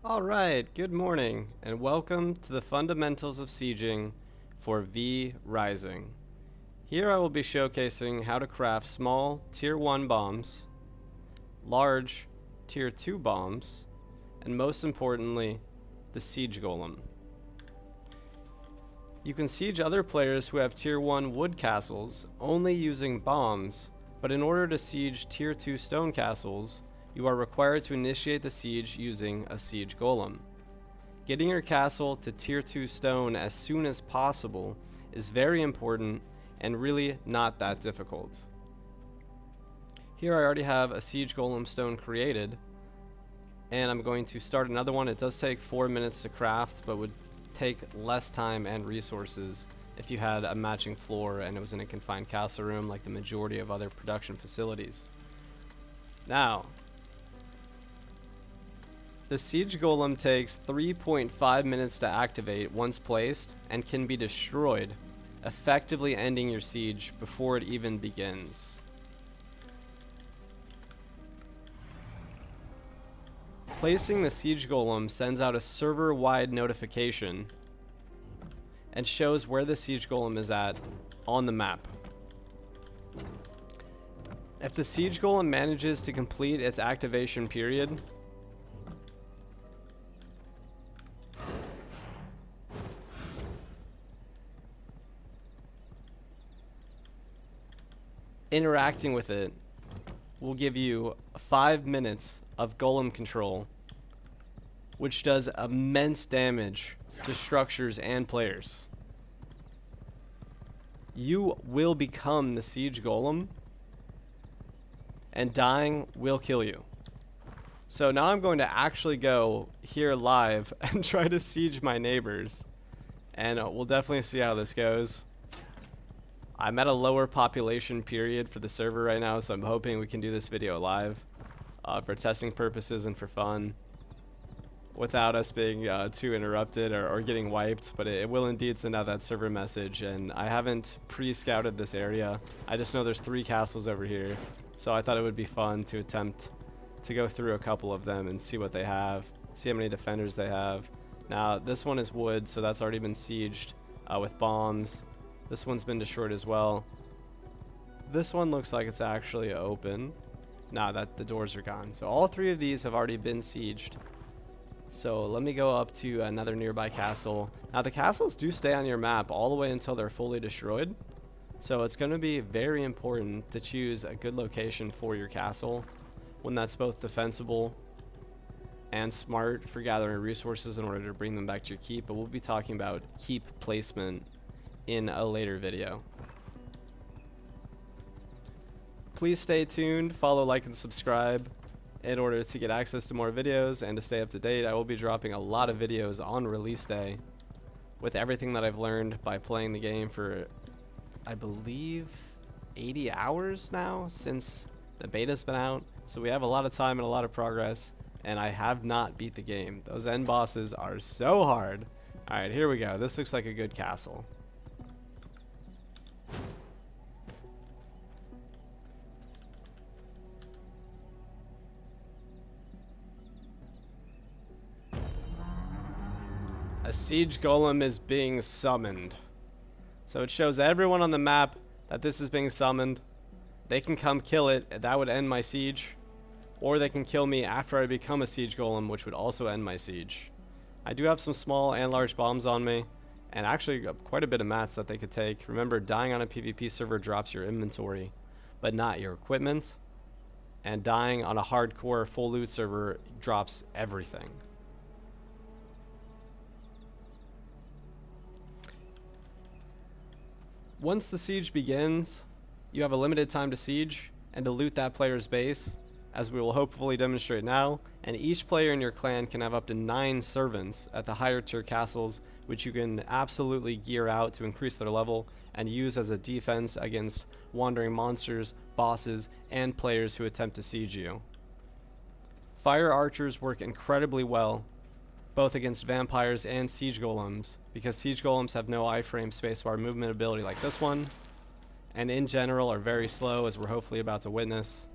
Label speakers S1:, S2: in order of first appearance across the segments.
S1: Alright, good morning, and welcome to the Fundamentals of Sieging for V Rising. Here I will be showcasing how to craft small Tier 1 bombs, large Tier 2 bombs, and most importantly, the Siege Golem. You can siege other players who have Tier 1 wood castles only using bombs, but in order to siege Tier 2 stone castles, you are required to initiate the siege using a siege golem. Getting your castle to tier 2 stone as soon as possible is very important and really not that difficult. Here I already have a siege golem stone created, and I'm going to start another one. It does take 4 minutes to craft, but would take less time and resources if you had a matching floor and it was in a confined castle room like the majority of other production facilities. Now, the Siege Golem takes 3.5 minutes to activate once placed and can be destroyed, effectively ending your siege before it even begins. Placing the Siege Golem sends out a server-wide notification and shows where the Siege Golem is at on the map. If the Siege Golem manages to complete its activation period, interacting with it will give you 5 minutes of golem control, which does immense damage to structures and players. You will become the siege golem, and dying will kill you. So now I'm going to actually go here live and try to siege my neighbors, and we'll definitely see how this goes. I'm at a lower population period for the server right now, so I'm hoping we can do this video live for testing purposes and for fun without us being too interrupted or getting wiped, but it will indeed send out that server message. And I haven't pre-scouted this area. I just know there's 3 castles over here, so I thought it would be fun to attempt to go through a couple of them and see what they have, see how many defenders they have. Now this one is wood, so that's already been sieged with bombs. This one's been destroyed as well. This one looks like it's actually open. Nah, that the doors are gone. So all 3 of these have already been sieged. So let me go up to another nearby castle. Now the castles do stay on your map all the way until they're fully destroyed. So it's going to be very important to choose a good location for your castle, one that's both defensible and smart for gathering resources in order to bring them back to your keep. But we'll be talking about keep placement in a later video. Please stay tuned, follow, like, and subscribe in order to get access to more videos and to stay up to date. I will be dropping a lot of videos on release day with everything that I've learned by playing the game for, I believe, 80 hours now since the beta's been out. So we have a lot of time and a lot of progress, and I have not beat the game. Those end bosses are so hard. Alright, here we go. This looks like a good castle. A siege golem is being summoned. So it shows everyone on the map that this is being summoned. They can come kill it, and that would end my siege. Or they can kill me after I become a siege golem, which would also end my siege. I do have some small and large bombs on me, and actually quite a bit of mats that they could take. Remember, dying on a PvP server drops your inventory, but not your equipment. And dying on a hardcore full loot server drops everything. Once the siege begins, you have a limited time to siege and to loot that player's base, as we will hopefully demonstrate now, and each player in your clan can have up to 9 servants at the higher tier castles, which you can absolutely gear out to increase their level and use as a defense against wandering monsters, bosses, and players who attempt to siege you. Fire archers work incredibly well both against vampires and siege golems, because siege golems have no iframe spacebar movement ability like this one, and in general are very slow, as we're hopefully about to witness.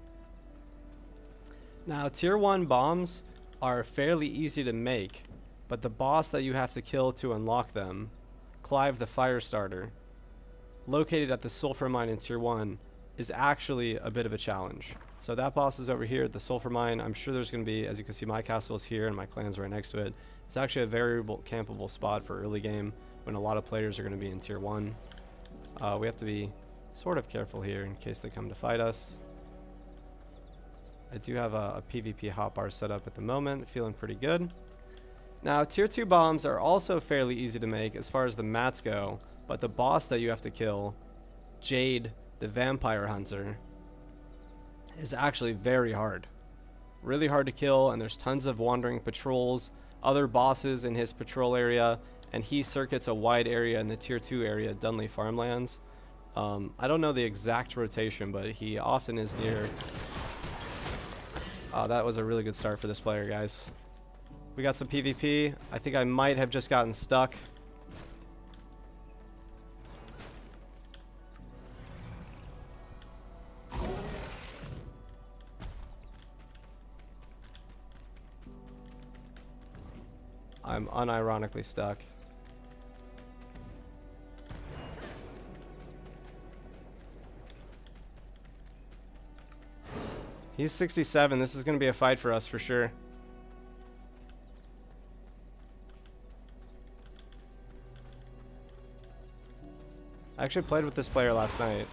S1: Now, tier 1 bombs are fairly easy to make, but the boss that you have to kill to unlock them, Clive the Firestarter, located at the sulfur mine in tier 1, is actually a bit of a challenge. So that boss is over here at the sulfur mine. I'm sure there's going to be, as you can see, my castle is here and my clan's right next to it. It's actually a very campable spot for early game when a lot of players are going to be in tier 1. We have to be sort of careful here in case they come to fight us. I do have a PvP hotbar set up at the moment, feeling pretty good. Now, tier 2 bombs are also fairly easy to make as far as the mats go, but the boss that you have to kill, Jade the Vampire Hunter, is actually very hard. Really hard to kill, and there's tons of wandering patrols, other bosses in his patrol area, and he circuits a wide area in the tier 2 area, Dunley Farmlands. I don't know the exact rotation, but he often is near. That was a really good start for this player, guys. We got some PvP. I think I might have just gotten stuck. I'm unironically stuck. He's 67. This is going to be a fight for us for sure. I actually played with this player last night.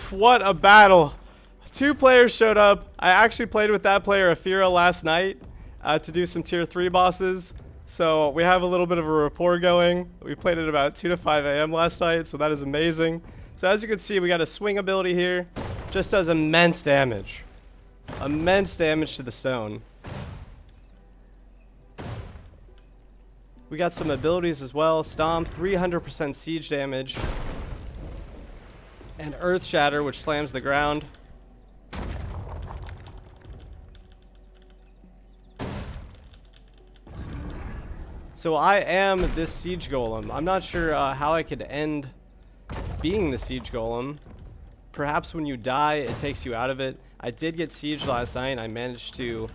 S1: What a battle. 2 players showed up. I actually played with that player, Afira, last night to do some tier 3 bosses. So we have a little bit of a rapport going. We played at about 2 to 5 a.m. last night, so that is amazing. So as you can see, we got a swing ability here. Just does immense damage. Immense damage to the stone. We got some abilities as well. Stomp, 300% siege damage. And Earth Shatter, which slams the ground. So I am this siege golem. I'm not sure how I could end being the siege golem. Perhaps when you die, it takes you out of it. I did get sieged last night, and I managed to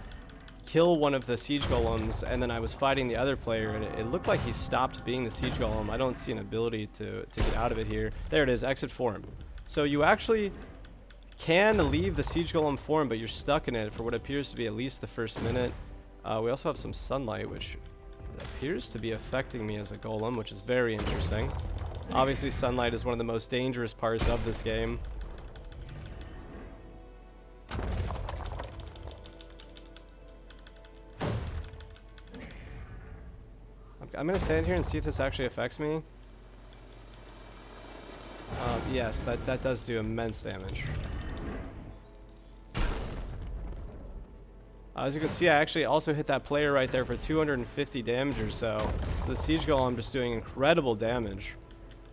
S1: kill one of the siege golems, and then I was fighting the other player, and it looked like he stopped being the siege golem. I don't see an ability to get out of it here. There it is, exit form. So you actually can leave the siege golem form, but you're stuck in it for what appears to be at least the first minute. We also have some sunlight, which appears to be affecting me as a golem, which is very interesting. Obviously, sunlight is one of the most dangerous parts of this game. I'm going to stand here and see if this actually affects me. Yes, that does do immense damage. As you can see, I actually also hit that player right there for 250 damage or so. So the siege golem just doing incredible damage.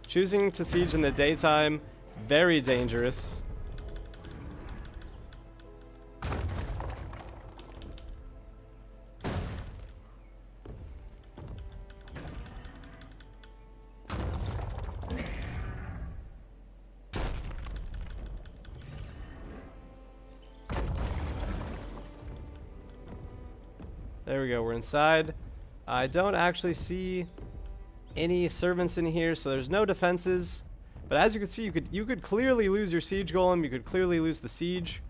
S1: Choosing to siege in the daytime, very dangerous. There we go, we're inside. I don't actually see any servants in here, so there's no defenses. But as you can see, you could clearly lose your siege golem. You could clearly lose the siege.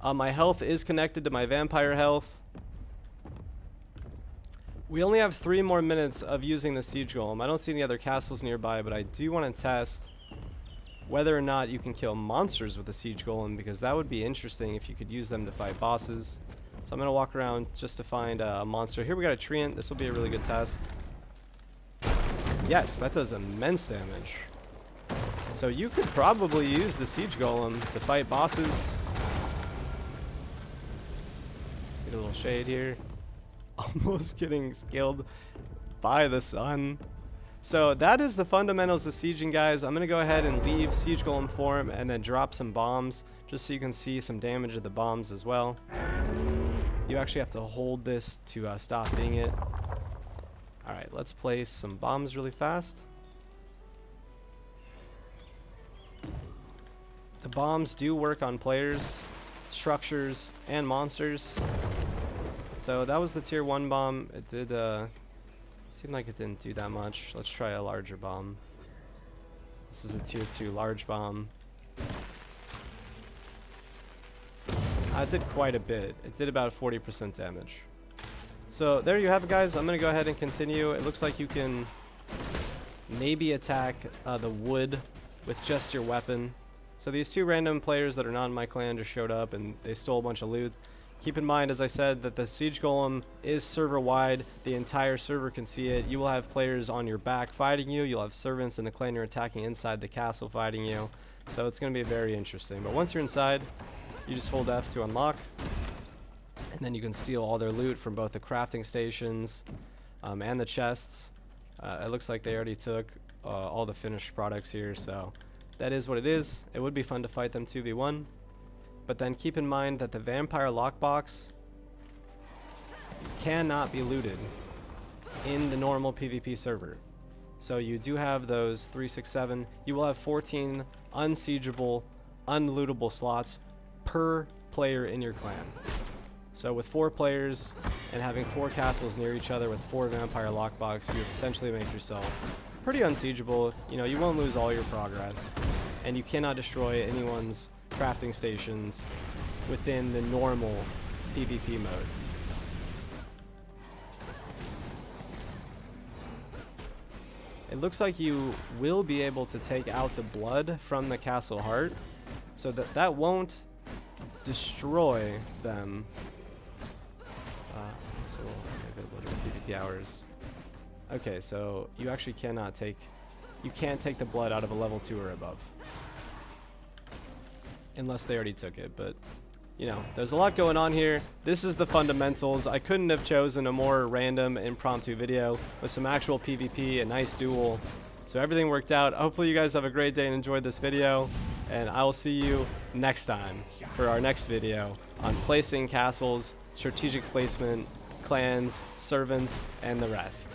S1: My health is connected to my vampire health. We only have 3 more minutes of using the siege golem. I don't see any other castles nearby, but I do want to test whether or not you can kill monsters with the siege golem, because that would be interesting if you could use them to fight bosses. So I'm going to walk around just to find a monster. Here we got a treant. This will be a really good test. Yes, that does immense damage. So you could probably use the siege golem to fight bosses. Get a little shade here. Almost getting killed by the sun. So that is the fundamentals of sieging, guys. I'm going to go ahead and leave siege golem form and then drop some bombs just so you can see some damage of the bombs as well. You actually have to hold this to stop hitting it. Alright, let's place some bombs really fast. The bombs do work on players, structures, and monsters. So that was the tier 1 bomb. It did seem like it didn't do that much. Let's try a larger bomb. This is a tier 2 large bomb. It did quite a bit. It did about 40% damage. So there you have it, guys. I'm going to go ahead and continue. It looks like you can maybe attack the wood with just your weapon. So these 2 random players that are not in my clan just showed up and they stole a bunch of loot. Keep in mind, as I said, that the siege golem is server-wide. The entire server can see it. You will have players on your back fighting you. You'll have servants in the clan you're attacking inside the castle fighting you. So it's going to be very interesting. But once you're inside, you just hold F to unlock. And then you can steal all their loot from both the crafting stations and the chests. It looks like they already took all the finished products here, so that is what it is. It would be fun to fight them 2v1. But then keep in mind that the vampire lockbox cannot be looted in the normal PvP server. So you do have those 3, 6, 7. You will have 14 unsiegeable, unlootable slots per player in your clan. So with 4 players and having 4 castles near each other with 4 vampire lockbox, you've essentially made yourself pretty unsiegeable. You know, you won't lose all your progress, and you cannot destroy anyone's crafting stations within the normal PvP mode. It looks like you will be able to take out the blood from the castle heart, so that won't destroy them. So PvP hours. Okay, so you actually can't take the blood out of a level 2 or above, unless they already took it. But you know, there's a lot going on here. This is the fundamentals. I couldn't have chosen a more random, impromptu video with some actual PvP, a nice duel. So everything worked out. Hopefully you guys have a great day and enjoyed this video, and I will see you next time for our next video on placing castles, strategic placement, clans, servants, and the rest.